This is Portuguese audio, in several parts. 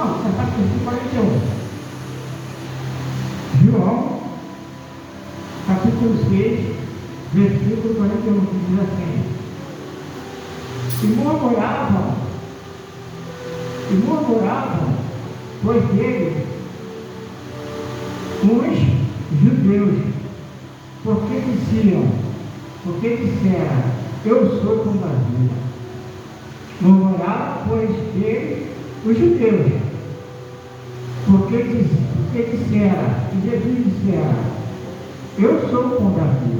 Não, você está com 41. João, capítulo 6, versículo 41, que diz assim: e murmuravam, pois dele, os judeus, porque disseram, eu sou com Davi. Murmuravam, pois dele, os judeus, porque disseram, e Jesus dissera, eu sou com Davi.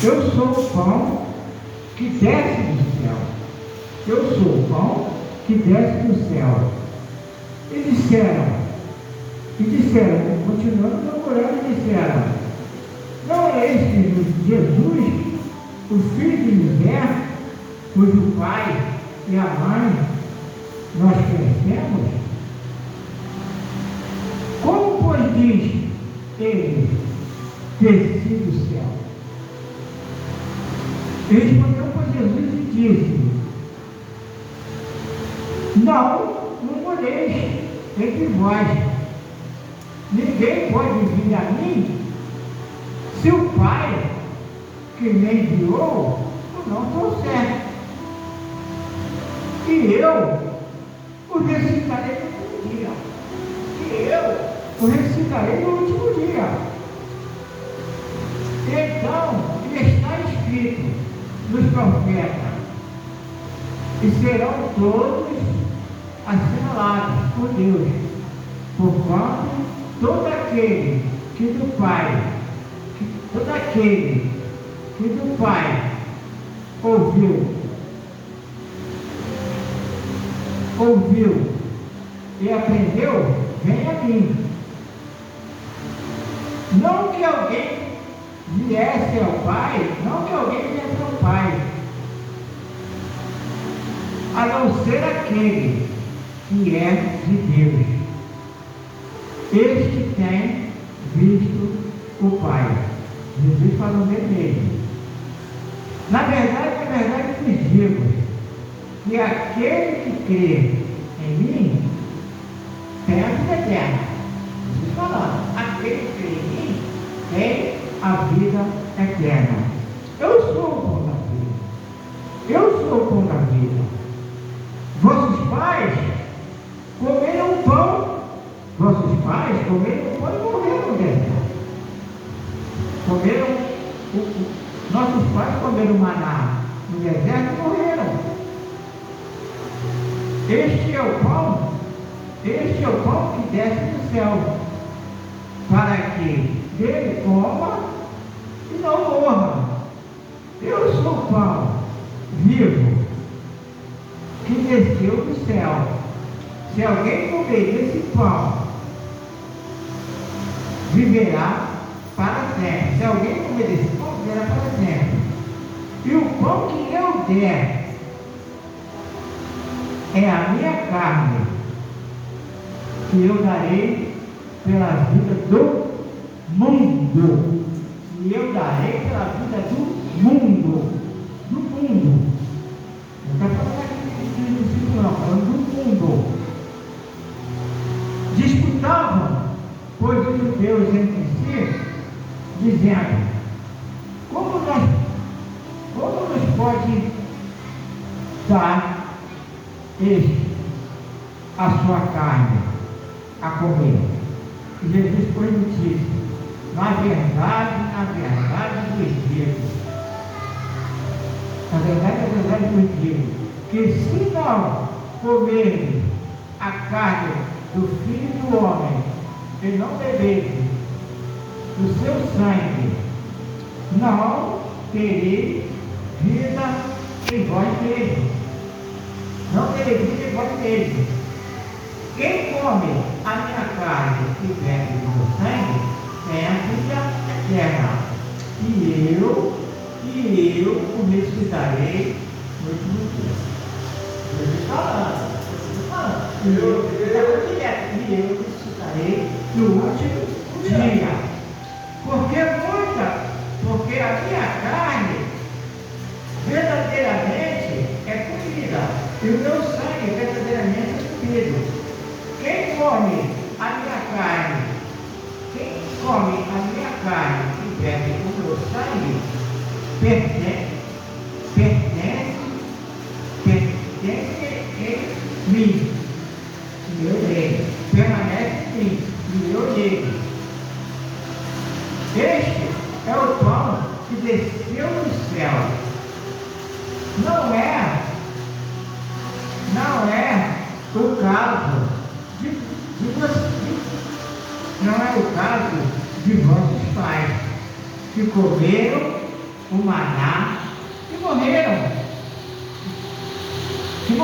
Eu sou o pão que desce do céu. Eu sou o pão que desce do céu. E disseram, continuando murmurando, disseram, não é este Jesus, o filho de José, cujo pai e a mãe nós conhecemos? Como, pois, diz ele, desci do céu? Respondeu, pois, Jesus e disse, não murmureis entre vós. Ninguém pode vir a mim se o Pai que me enviou não trouxer. E eu o ressuscitarei no último dia. Então, está escrito nos profetas, e serão todos assinalados por Deus, porquanto todo aquele que do Pai ouviu e aprendeu, vem a mim. Não que alguém viesse ao Pai, a não ser aquele que é de Deus. Este tem visto o Pai. Jesus falou dele. Na verdade vos digo que aquele que crê em mim tem a vida eterna. Jesus falando, aquele que crê em mim tem a vida eterna. Eu sou o pão da vida. Vossos pais comeram pão e morreram no deserto. Nossos pais comeram maná no deserto e morreram. Este é o pão que desce do céu, para que dele coma e não morra. Eu sou o pão vivo que desceu do céu. Se alguém comer esse pão, viverá para sempre. Se alguém comer desse pão, viverá para sempre. E o pão que eu der é a minha carne, que eu darei pela vida do mundo. E eu darei pela vida do mundo. Do mundo. Não está falando aqui do discípulo, não, falando do mundo. Disputavam, pois, os judeus entre si, dizendo, como nos pode dar este a sua carne a comer? E Jesus, pois, disse, na verdade vos digo, que se não comerem a carne do Filho do Homem e não beberem do seu sangue, não tereis vida em vós mesmos. Quem come a minha carne e bebe do meu sangue tem a vida eterna, e eu o ressuscitarei no último dia. Jesus falando. E eu ressuscitarei no último dia. Porque a minha carne verdadeiramente é comida, e o meu sangue verdadeiramente é come a minha carne, quem come a minha carne e bebe o meu sangue, pertence em mim, e eu nele, permanece em mim, e eu nele. Este é o pão que desceu do céu. Não é o caso não é o caso de vossos pais, que comeram o maná e morreram. Quem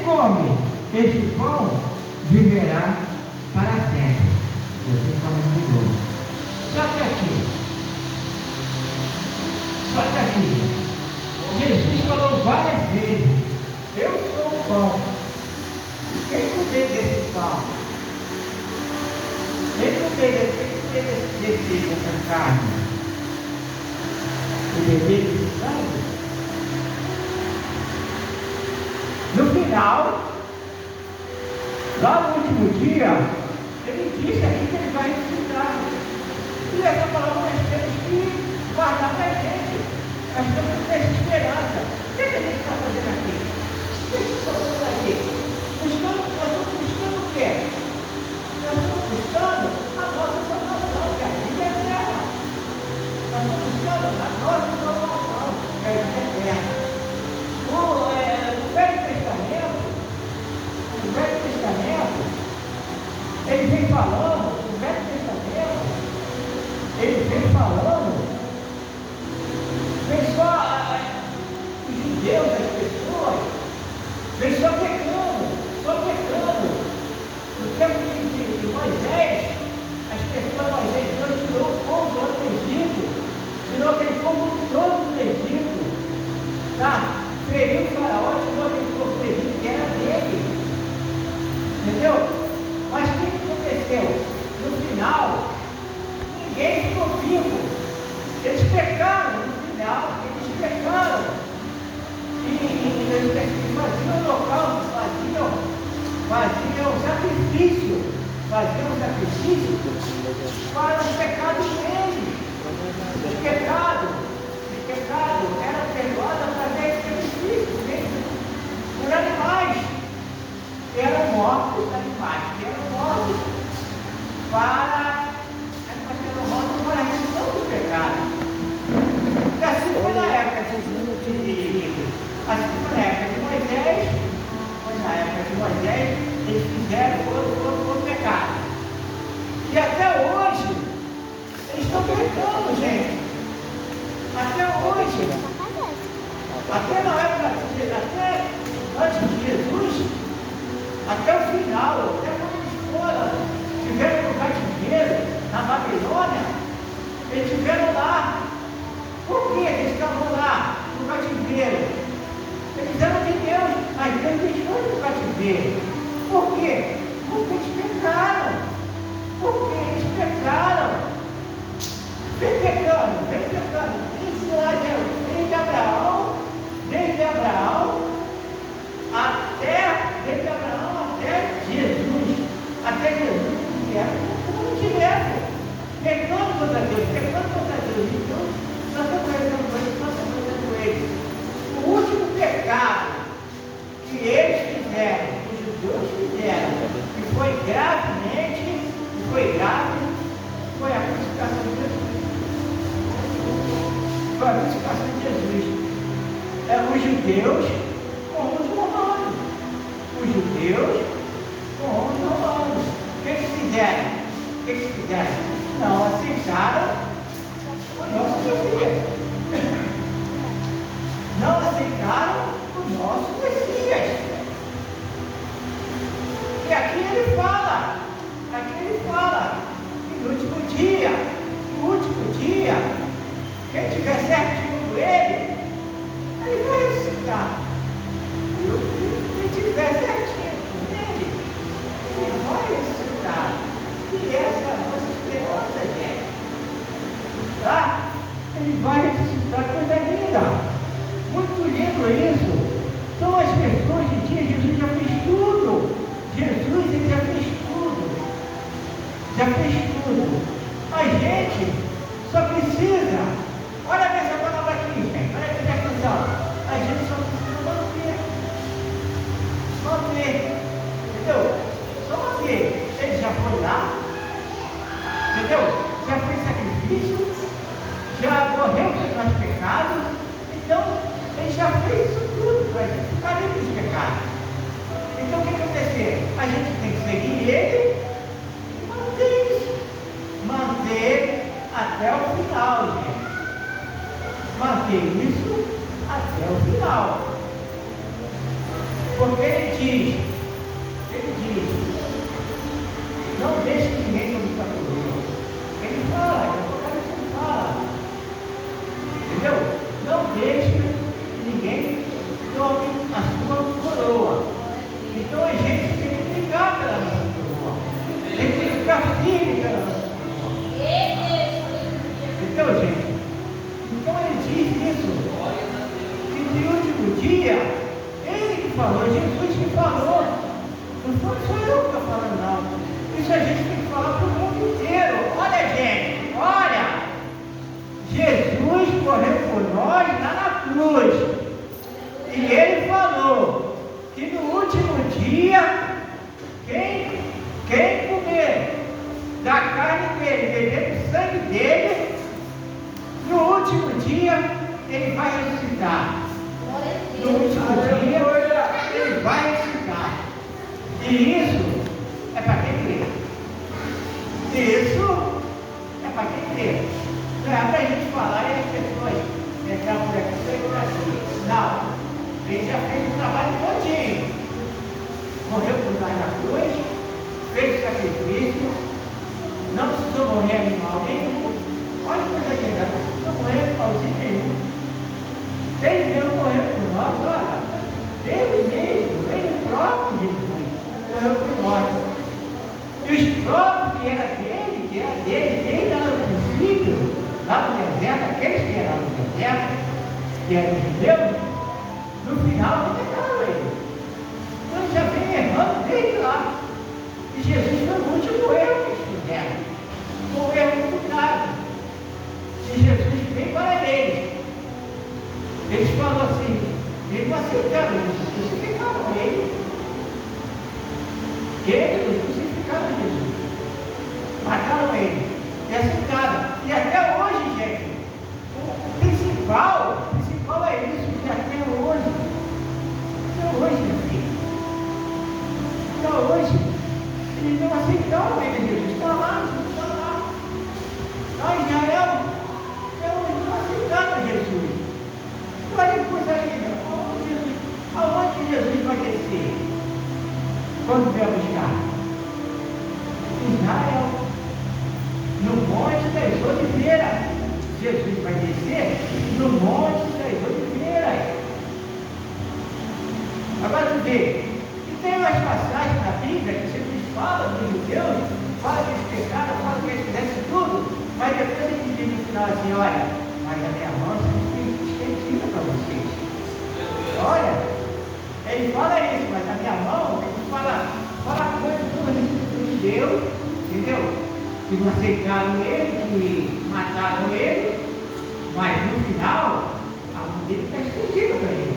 come este pão viverá para sempre. Jesus falando de novo. Só que aqui, Jesus falou várias vezes: eu sou o pão. Quem comer desse pão? Quem comer dessa carne? E beber desse sangue? No final, lá no último dia, ele disse aqui que ele vai ressuscitar. E essa palavra nós temos que guardar para a gente. Nós temos que ter esperança. O que a gente está fazendo aqui? O que a gente está fazendo aqui? Nós estamos buscando o quê? Nós estamos buscando a nossa salvação, que a vida é eterna. Nós estamos buscando a nossa salvação, que a vida é eterna. O Velho Testamento, ele vem falando, o Velho Testamento, ele vem falando, vem só os judeus, as pessoas, vem só pecando. No tempo de Moisés, as pessoas, Moisés não tirou o povo lá do Egito, tirou aquele povo todo do Egito, tá? Feriu o faraó, tirou aquele povo do Egito que era dele. Entendeu? Mas o que aconteceu? No final, ninguém ficou vivo. Eles pecaram no final, E eles faziam holocausto, faziam sacrifício para os pecados deles. Os pecados eram perdoados através de sacrifício, por animais. Eram mortos para a remissão do pecado. E assim foi na época de Moisés, eles fizeram o pecado. E até hoje, eles estão pecando, gente. Até hoje. Até na época, até antes de Jesus, até o final, até quando eles foram, estiveram no cativeiro, na Babilônia, eles estiveram lá. Por que eles estavam lá, no cativeiro? Eles eram de Deus, mas Deus deixou no cativeiro. Por quê? Porque eles pecaram. Vem pecando. Isso lá, desde Abraão, até Jesus, que era como direto, pecando contra Deus. Então, nós estamos eles. O último pecado que eles fizeram, que os judeus fizeram, que foi grave, foi a crucificação de Jesus. Os judeus com os romanos. O que eles fizeram? Não aceitaram o nosso Messias. E aqui ele fala que no último dia, quem tiver certinho com ele vai ressuscitar. Quem tiver certinho com ele vai ressuscitar. E essa é a nossa esperança, gente. Tá? Ele vai ressuscitar, coisa linda. Muito lindo isso. São as pessoas de Porque ele diz, não deixe que ninguém tome sua coroa. Ele fala, ele fala. Entendeu? Não deixe que ninguém tome a sua coroa. Então a gente tem que brigar pela nossa coroa. Tem que ficar firme pela nossa coroa. Então, gente, então ele diz isso. Que no último dia, ele que falou, Jesus que falou. Não sou eu que estou falando, não. Isso a gente tem que falar para o mundo inteiro. Olha, gente, olha. Jesus morreu por nós lá na cruz. E ele falou que no último dia, quem comer da carne dele, beber do sangue dele, no último dia ele vai ressuscitar. No último dia ele vai ressuscitar. E isso é para quem crê. Isso é para quem crê. Não é para a gente falar e as pessoas entrar por aqui e por aqui. Não. Ele já fez o trabalho todinho. Morreu por nós na cruz, fez o sacrifício, não precisou morrer animal nenhum. Olha que coisa que não precisou morrer pauzinho nenhum. Ele mesmo morreu por nós, olha. Ele mesmo, ele próprio Jesus, morreu por nós. E os próprios que era dele, desde lá no princípio, lá no deserto, aqueles que eram no deserto, que eram judeus, no final não pegaram ele. Então já vem errando desde lá. E Jesus foi o último erro que eles fizeram. Foi um erro muito grave. E Jesus veio para eles. Eles falaram assim, eles não aceitaram isso, crucificaram ele. Eles crucificaram Jesus. Mataram ele. E aceitaram. E até hoje, gente, o principal é isso, que até hoje, meu filho, até hoje, eles não aceitaram ele, Jesus está lá. Lá em Israel, não aceitaram Jesus. Olha que coisa linda, aonde Jesus vai descer? Quando vier buscar? Em Israel, no Monte das Oliveiras. Jesus vai descer no Monte das Oliveiras. Agora tu vê, e tem umas passagens na Bíblia que Jesus fala dos judeus, fala que eles pecaram, fala que eles fizessem tudo, mas depois ele diz no final assim, olha, mas a minha mão é estendida para vocês. Olha, ele fala isso, mas a minha mão fala coisas dos judeus, entendeu? Que não aceitaram ele, que mataram ele, mas no final, a mão dele está estendida para ele.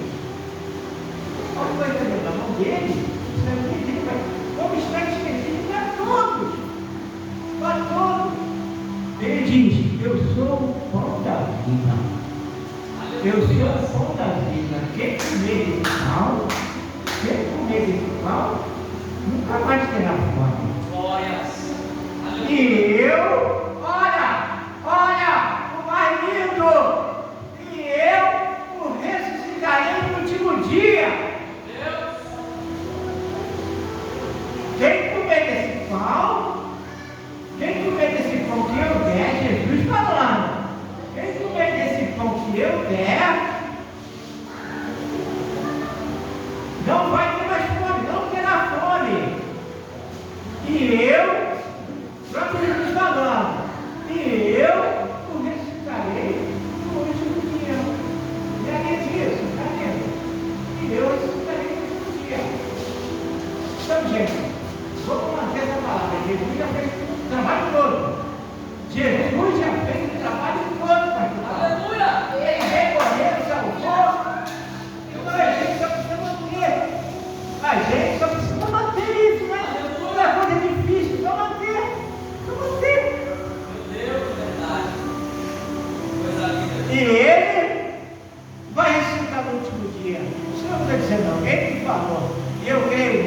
Olha a coisa da mão dele, está estendida, como está estendida para todos. Para todos. Ele diz, eu sou o pão da vida. Eu sou o pão da vida. Quem comer esse pão, nunca mais terá fome. Glórias. E eu, olha, o mais lindo, e eu o ressuscitarei no último dia. Deus. Quem comer desse pão que eu der, Jesus falando, quem comer desse pão que eu der, não vai ter mais fome, não terá fome. E eu, próprio Jesus falando, e eu o ressuscitarei no último dia. E aí disso, está vendo? E eu o ressuscitarei no último dia. Então, gente, vamos manter essa palavra. Jesus já fez o trabalho todo. Jesus já fez o trabalho todo, pastor. Aleluia! Ele recorreu, salvou. Então a gente só precisa manter. A gente só precisa manter isso, né? Não é coisa difícil, só manter. Meu Deus, verdade. Coisa linda. E ele vai ressuscitar no último dia. Isso não está dizendo não. Ele que falou. E eu creio